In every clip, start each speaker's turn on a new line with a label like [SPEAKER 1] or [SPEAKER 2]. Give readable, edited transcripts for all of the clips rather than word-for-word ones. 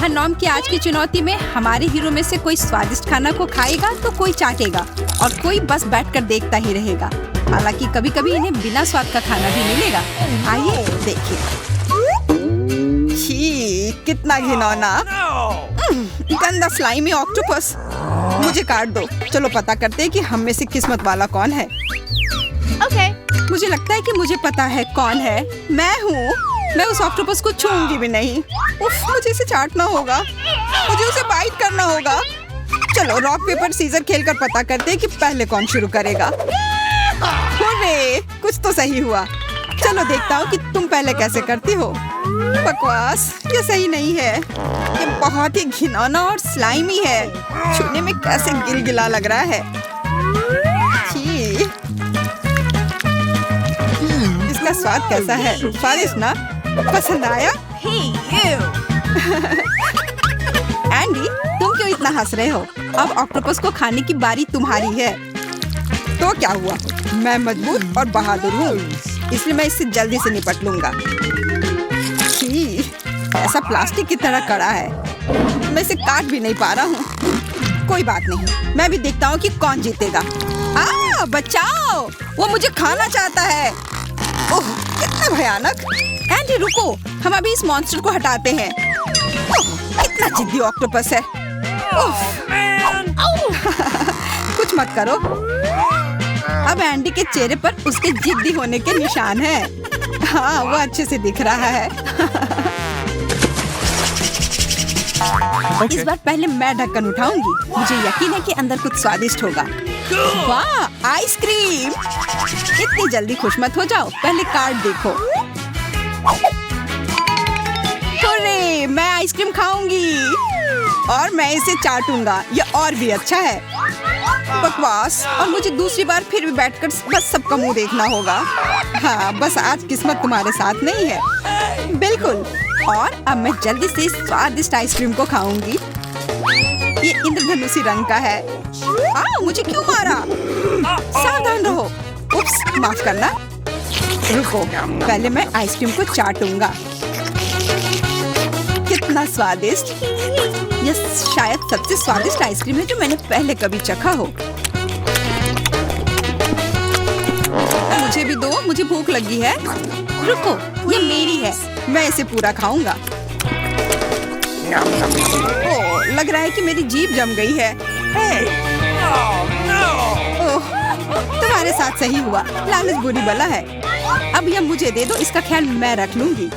[SPEAKER 1] नॉम की आज की चुनौती में हमारे हीरो में से कोई स्वादिष्ट खाना को खाएगा तो कोई चाटेगा और कोई बस बैठकर देखता ही रहेगा। हालांकि कभी कभी इन्हें बिना स्वाद का खाना भी मिलेगा। आइए देखिए। छी, कितना घिनौना, गंदा स्लाइमी ऑक्टोपस। मुझे काट दो। चलो पता करते हैं कि हम में से किस्मत वाला कौन है। मुझे लगता है कि मुझे पता है कौन है। मैं हूँ। मैं उस ऑक्टोपस को छूऊंगी भी नहीं। उफ, मुझे इसे चाटना होगा। मुझे उसे बाइट करना होगा। चलो रॉक पेपर सीजर खेलकर पता करते हैं कि पहले कौन शुरू करेगा। हुर्रे, कुछ तो सही हुआ। चलो देखता हूँ कि तुम पहले कैसे करती हो। बकवास, ये सही नहीं है। ये बहुत ही घिनौना और स्लाइमी है। छूने में कैसे गिलगिला लग रहा है। छी, इसका स्वाद कैसा है? स्वादिष्ट ना? पसंद आया? एंडी, तुम क्यों इतना हंस रहे हो? अब ऑक्टोपस को खाने की बारी तुम्हारी है। तो क्या हुआ? मैं मजबूत और बहादुर हूँ, इसलिए मैं इससे जल्दी से निपट लूंगा। छी, ऐसा प्लास्टिक की तरह कड़ा है। मैं इसे काट भी नहीं पा रहा हूँ। कोई बात नहीं, मैं भी देखता हूँ कि कौन जीतेगा। बचाओ! वो मुझे खाना चाहता है। ओह, कितना भयानक। एंडी रुको, हम अभी इस मॉन्स्टर को हटाते हैं। कितना जिद्दी ऑक्टोपस है। कुछ मत करो। अब एंडी के चेहरे पर उसके जिद्दी होने के निशान हैं। हाँ, वो अच्छे से दिख रहा है। इस बार पहले मैं ढक्कन उठाऊंगी। मुझे यकीन है कि अंदर कुछ स्वादिष्ट होगा। वाह, आइसक्रीम! इतनी जल्दी खुश मत हो जाओ, पहले कार्ड देखो। अरे, मैं आइसक्रीम खाऊंगी और मैं इसे चाटूंगा। ये और भी अच्छा है। बकवास, और मुझे दूसरी बार फिर भी बैठकर बस सबका मुंह देखना होगा। हाँ, बस आज किस्मत तुम्हारे साथ नहीं है। बिल्कुल। और अब मैं जल्दी से स्वादिष्ट आइसक्रीम को खाऊंगी। ये इंद्रधनुषी रंग का है। मुझे क्यों मारा? सावधान रहो। उप्स, माफ करना। रुको, पहले मैं आइसक्रीम को चाटूंगा। कितना स्वादिष्ट! यह शायद सबसे स्वादिष्ट आइसक्रीम है जो मैंने पहले कभी चखा हो। मुझे भी दो, मुझे भूख लगी है। रुको, ये मेरी है। मैं इसे पूरा खाऊंगा। ओह, लग रहा है कि मेरी जीभ जम गई है। ओह, तुम्हारे साथ सही हुआ। लालच बुरी बला है। अब यह मुझे दे दो, इसका ख्याल मैं रख लूंगी।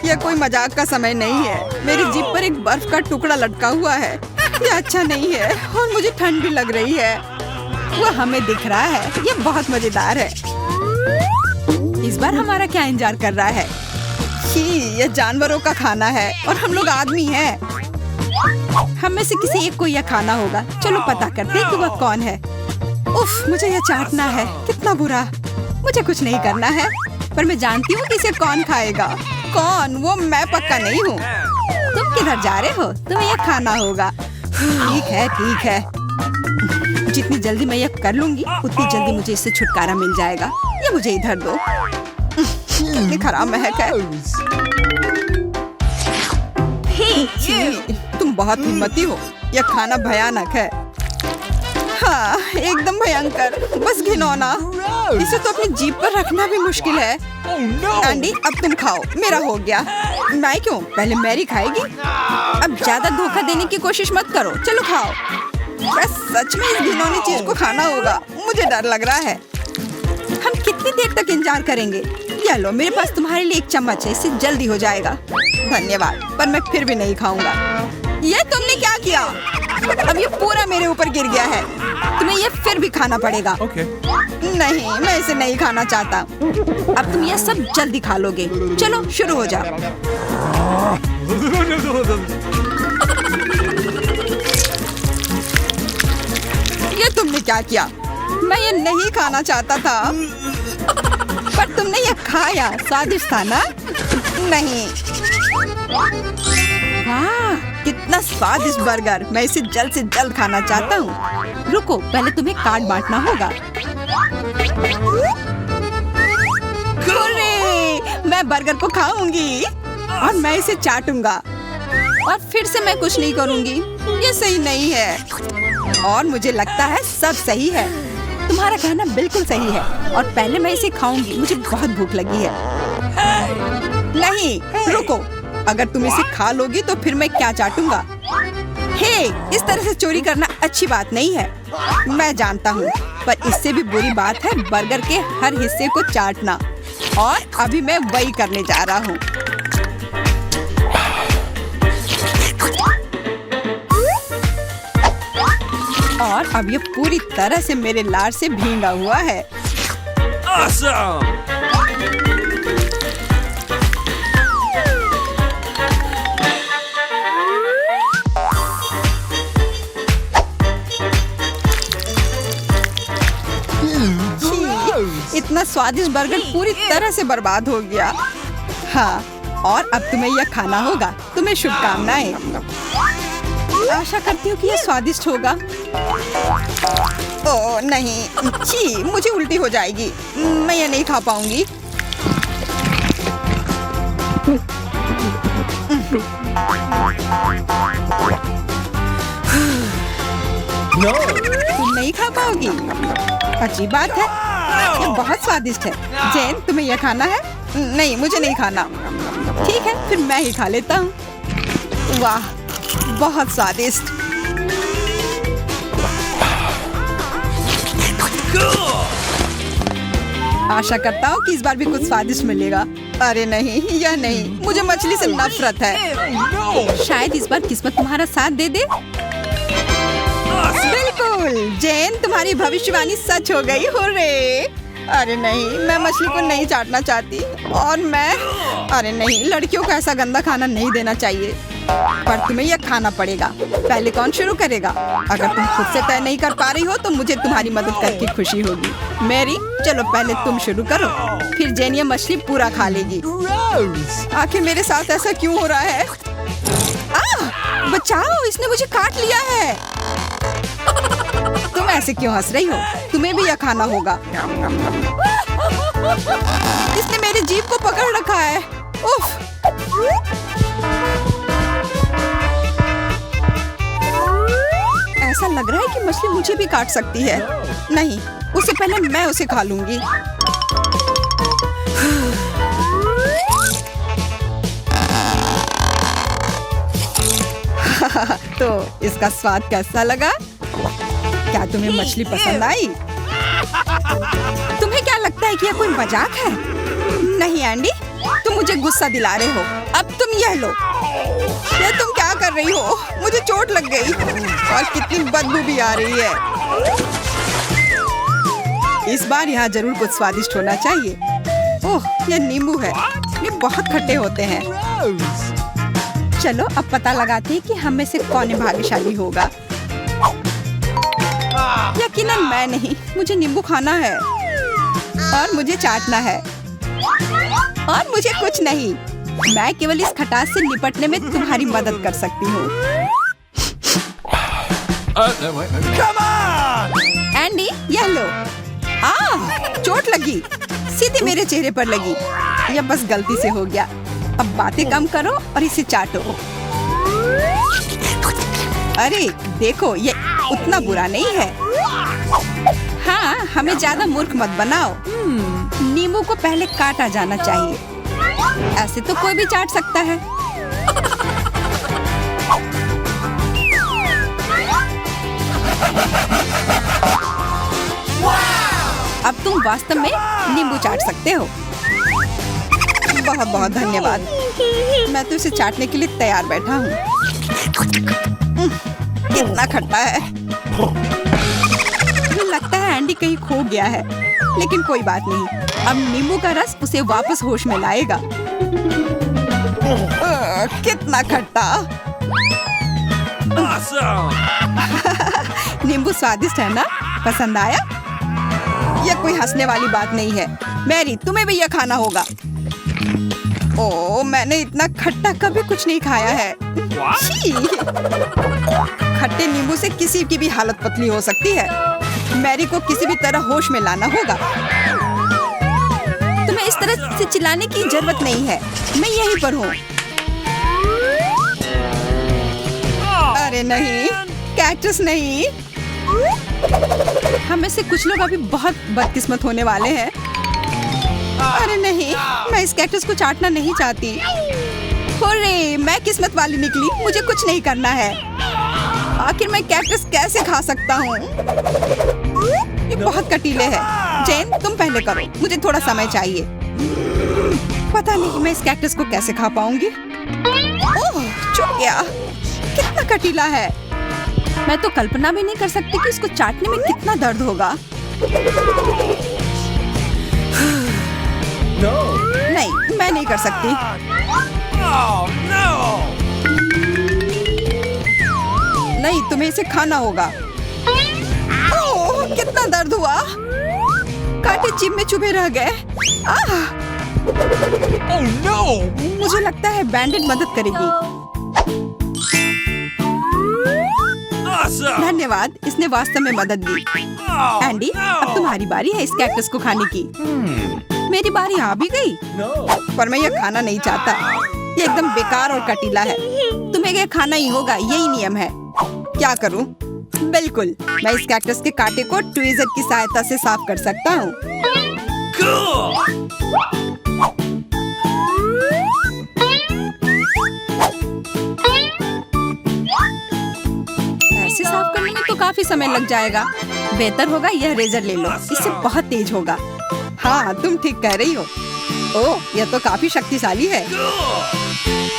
[SPEAKER 1] यह कोई मजाक का समय नहीं है। मेरी जीभ पर एक बर्फ का टुकड़ा लटका हुआ है। यह अच्छा नहीं है और मुझे ठंड भी लग रही है। वह हमें दिख रहा है। यह बहुत मजेदार है। इस बार हमारा क्या इंतजार कर रहा है? यह जानवरों का खाना है और हम लोग आदमी हैं। हम में से किसी एक को यह खाना होगा। चलो पता करते हैं कि वह कौन है। उफ, मुझे यह चाटना है। कितना बुरा। मुझे कुछ नहीं करना है, पर मैं जानती हूँ कि इसे कौन खाएगा। कौन? वो मैं पक्का नहीं हूँ। तुम किधर जा रहे हो? तुम्हें यह खाना होगा। ठीक है, ठीक है। जितनी जल्दी मैं यह कर लूंगी, उतनी जल्दी मुझे इससे छुटकारा मिल जाएगा। ये मुझे इधर दो। कितनी खराब महक है। तुम बहुत हिम्मती हो। यह खाना भयानक है। हाँ, एकदम भयंकर। बस घिनौना। इसे तो अपनी जीभ पर रखना भी मुश्किल है। एंडी, अब तुम खाओ। मेरा हो गया। मैं क्यों? पहले मैरी खाएगी। अब ज्यादा धोखा देने की कोशिश मत करो। चलो खाओ। बस सच में इस घिनौनी चीज को खाना होगा। मुझे डर लग रहा है। हम कितनी देर तक इंतजार करेंगे? ये लो, मेरे पास तुम्हारे लिए एक चम्मच है। इससे जल्दी हो जाएगा। धन्यवाद, पर मैं फिर भी नहीं खाऊंगा। ये तुमने क्या किया? अब ये पूरा मेरे ऊपर गिर गया है। तुम्हें ये फिर भी खाना पड़ेगा। नहीं, मैं इसे नहीं खाना चाहता। अब तुम ये सब जल्दी खा लोगे। चलो शुरू हो जाओ। ये तुमने क्या किया? मैं ये नहीं खाना चाहता था, पर तुमने ये खाया। स्वादिष्ट था ना? नहीं। वाह, कितना स्वादिष्ट बर्गर। मैं इसे जल्द से जल्द खाना चाहता हूँ। रुको, पहले तुम्हें कार्ड बांटना होगा। मैं बर्गर को खाऊंगी और मैं इसे चाटूंगा और फिर से मैं कुछ नहीं करूंगी। ये सही नहीं है और मुझे लगता है सब सही है। तुम्हारा कहना बिल्कुल सही है और पहले मैं इसे खाऊंगी। मुझे बहुत भूख लगी है। नहीं, रुको। अगर तुम इसे खा लोगी तो फिर मैं क्या चाटूंगा? हे, इस तरह से चोरी करना अच्छी बात नहीं है। मैं जानता हूँ, पर इससे भी बुरी बात है बर्गर के हर हिस्से को चाटना। और अभी मैं वही करने जा रहा हूँ। और अब ये पूरी तरह से मेरे लार से भींगा हुआ है।
[SPEAKER 2] Awesome!
[SPEAKER 1] इतना स्वादिष्ट बर्गर पूरी तरह से बर्बाद हो गया। हाँ, और अब तुम्हें यह खाना होगा। तुम्हें शुभकामनाएं। आशा करती हूँ कि यह स्वादिष्ट होगा। ओह नहीं, छी, मुझे उल्टी हो जाएगी। मैं यह नहीं खा पाऊंगी।
[SPEAKER 2] No!
[SPEAKER 1] तुम नहीं खा पाओगी? अच्छी बात है। ये बहुत स्वादिष्ट है। जैन, तुम्हें यह खाना है? नहीं, मुझे नहीं खाना। ठीक है, फिर मैं ही खा लेता हूँ। वाह, बहुत स्वादिष्ट। आशा करता हूँ कि इस बार भी कुछ स्वादिष्ट मिलेगा। अरे नहीं, यह नहीं। मुझे मछली से नफरत है। शायद इस बार किस्मत तुम्हारा साथ दे दे। बिल्कुल, जैन, तुम्हारी भविष्यवाणी सच हो गई। हुर्रे! अरे नहीं, मैं मछली को नहीं चाटना चाहती। और मैं अरे नहीं, लड़कियों को ऐसा गंदा खाना नहीं देना चाहिए। पर तुम्हें यह खाना पड़ेगा। पहले कौन शुरू करेगा? अगर तुम खुद से तय नहीं कर पा रही हो तो मुझे तुम्हारी मदद करके खुशी होगी। मैरी, चलो पहले तुम शुरू करो, फिर जैन यह मछली पूरा खा लेगी। आखिर मेरे साथ ऐसा क्यों हो रहा है? बचाओ, इसने मुझे काट लिया है। तुम ऐसे क्यों हंस रही हो? तुम्हें भी यह खाना होगा। इसने मेरी जीभ को पकड़ रखा है। उफ! ऐसा लग रहा है कि मछली मुझे भी काट सकती है। नहीं, उससे पहले मैं उसे खा लूंगी। तो इसका स्वाद कैसा लगा? क्या तुम्हें मछली पसंद आई? तुम्हें क्या लगता है कि यह कोई मजाक है? नहीं एंडी, तुम मुझे गुस्सा दिला रहे हो। अब तुम यह लो। ये तुम क्या कर रही हो? मुझे चोट लग गई और कितनी बदबू भी आ रही है। इस बार यहाँ जरूर कुछ स्वादिष्ट होना चाहिए। ओह, ये नींबू है। ये बहुत खट्टे होते हैं। चलो अब पता लगाते हैं कि हम में से कौन भाग्यशाली होगा। यकीनन मैं नहीं। मुझे नींबू खाना है और मुझे चाटना है और मुझे कुछ नहीं। मैं केवल इस खटास से निपटने में तुम्हारी मदद कर सकती हूँ। एंडी, यह लो। चोट लगी, सीधे मेरे चेहरे पर लगी। यह बस गलती से हो गया। अब बातें कम करो और इसे चाटो। अरे देखो, ये उतना बुरा नहीं है। हाँ, हमें ज्यादा मूर्ख मत बनाओ। नींबू को पहले काटा जाना चाहिए। ऐसे तो कोई भी चाट सकता है। अब तुम वास्तव में नींबू चाट सकते हो। बहुत बहुत धन्यवाद। मैं तो इसे चाटने के लिए तैयार बैठा हूँ। कितना खट्टा है। मुझे लगता है एंडी कहीं खो गया है, लेकिन कोई बात नहीं। अब नींबू का रस उसे वापस होश में लाएगा। कितना खट्टा। नींबू स्वादिष्ट है ना? पसंद आया? यह कोई हंसने वाली बात नहीं है। मैरी, तुम्हें भी यह खाना होगा। ओह, मैंने इतना खट्टा कभी कुछ नहीं खाया है। खट्टे नींबू से किसी की भी हालत पतली हो सकती है। मैरी को किसी भी तरह होश में लाना होगा। तुम्हें इस तरह इसे चिल्लाने की जरूरत नहीं है। मैं यहीं पर हूँ। अरे नहीं, कैक्टस नहीं। हम में से कुछ लोग अभी बहुत बदकिस्मत होने वाले हैं। अरे नहीं, मैं इस कैक्टस को चाटना नहीं चाहती। अरे मैं किस्मत वाली निकली। मुझे कुछ नहीं करना है। आखिर मैं कैक्टस कैसे खा सकता हूँ? ये बहुत कटीले है। जेन, तुम पहले करो, मुझे थोड़ा समय चाहिए। पता नहीं मैं इस कैक्टस को कैसे खा पाऊंगी। ओह, चुप गया। कितना कटीला है। मैं तो कल्पना भी नहीं कर सकती कि इसको चाटने में कितना दर्द होगा।
[SPEAKER 2] No.
[SPEAKER 1] नहीं, मैं नहीं कर सकती।
[SPEAKER 2] Oh no!
[SPEAKER 1] नहीं, तुम्हें इसे खाना होगा। ओह, कितना दर्द हुआ। कांटे जीभ में चुभे रह गए। आह!
[SPEAKER 2] Oh no!
[SPEAKER 1] मुझे लगता है बैंडेड मदद करेगी।
[SPEAKER 2] Awesome!
[SPEAKER 1] धन्यवाद, इसने वास्तव में मदद दी।
[SPEAKER 2] Oh,
[SPEAKER 1] एंडी, अब तुम्हारी बारी है इस कैक्टस को खाने की। मेरी बारी आ भी गई,
[SPEAKER 2] No!
[SPEAKER 1] पर मैं ये खाना नहीं चाहता। ये एकदम बेकार और कटीला है। तुम्हें ये खाना ही होगा, यही नियम है। क्या करूं? बिल्कुल, मैं इस कैक्टस के कांटे को ट्वीजर की सहायता से साफ कर सकता हूँ।
[SPEAKER 2] Cool!
[SPEAKER 1] ऐसे साफ करने में तो काफी समय लग जाएगा। बेहतर होगा यह रेजर ले लो, इससे बहुत तेज होगा। हाँ, तुम ठीक कह रही हो। ओह, यह तो काफी शक्तिशाली है।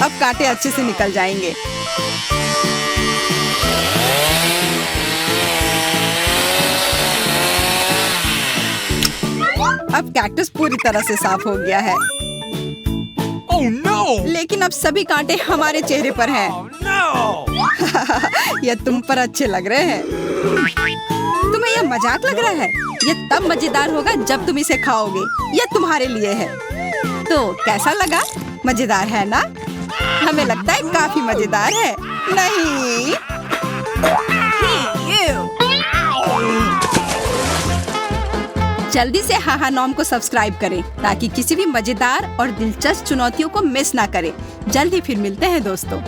[SPEAKER 1] अब कांटे अच्छे से निकल जाएंगे। अब कैक्टस पूरी तरह से साफ हो गया है।
[SPEAKER 2] Oh no!
[SPEAKER 1] लेकिन अब सभी कांटे हमारे चेहरे पर हैं।
[SPEAKER 2] Oh no!
[SPEAKER 1] यह तुम पर अच्छे लग रहे हैं। तुम्हें यह मजाक लग रहा है? यह तब मजेदार होगा जब तुम इसे खाओगे। यह तुम्हारे लिए है। तो कैसा लगा? मजेदार है ना? हमें लगता है काफी मजेदार है। नहीं। जल्दी से हाहा नॉम को सब्सक्राइब करें ताकि किसी भी मजेदार और दिलचस्प चुनौतियों को मिस ना करें। जल्द ही फिर मिलते हैं दोस्तों।